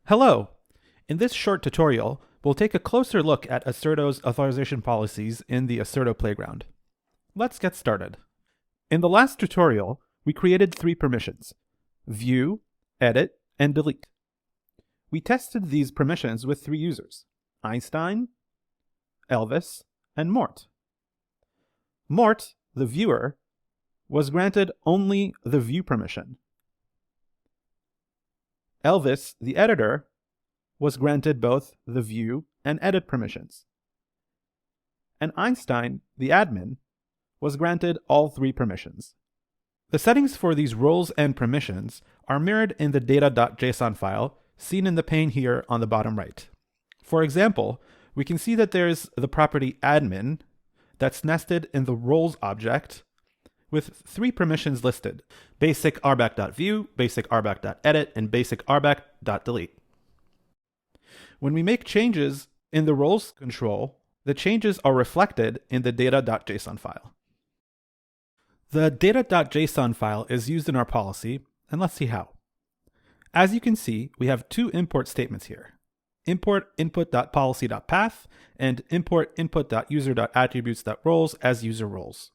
Hello! In this short tutorial, we'll take a closer look at Aserto's authorization policies in the Aserto playground. Let's get started. In the last tutorial, we created three permissions: view, edit, and delete. We tested these permissions with three users: Einstein, Elvis, and Mort. Mort, the viewer, was granted only the view permission. Elvis, the editor, was granted both the view and edit permissions. And Einstein, the admin, was granted all three permissions. The settings for these roles and permissions are mirrored in the data.json file seen in the pane here on the bottom right. For example, we can see that there's the property admin that's nested in the roles object with three permissions listed: basic rbac.view, basic rbac.edit, and basic rbac.delete. When we make changes in the roles control, the changes are reflected in the data.json file. The data.json file is used in our policy, and let's see how. As you can see, we have two import statements here: import input.policy.path and import input.user.attributes.roles as user roles.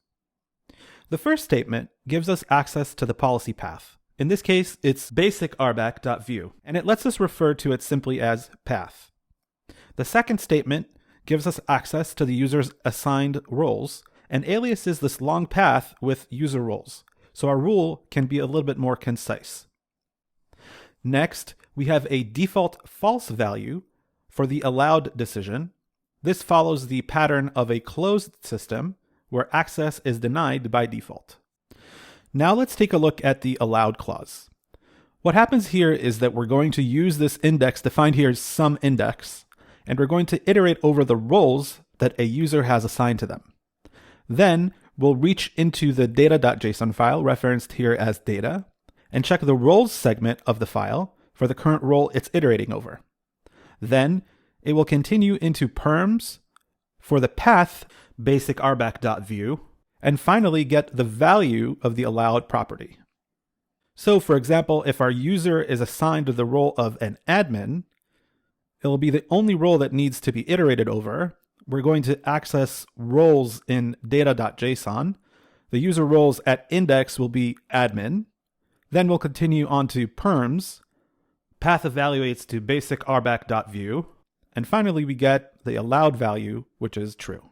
The first statement gives us access to the policy path. In this case, it's basic rbac.view, and it lets us refer to it simply as path. The second statement gives us access to the user's assigned roles and aliases this long path with user roles, so our rule can be a little bit more concise. Next, we have a default false value for the allowed decision. This follows the pattern of a closed system where access is denied by default. Now let's take a look at the allowed clause. What happens here is that we're going to use this index defined here as some index, and we're going to iterate over the roles that a user has assigned to them. Then we'll reach into the data.json file referenced here as data and check the roles segment of the file for the current role it's iterating over. Then it will continue into perms for the path basic rbac.view, and finally get the value of the allowed property. So for example, if our user is assigned the role of an admin, it will be the only role that needs to be iterated over. We're going to access roles in data.json. The user roles at index will be admin. Then we'll continue on to perms. Path evaluates to basic rbac.view. And finally, we get the allowed value, which is true.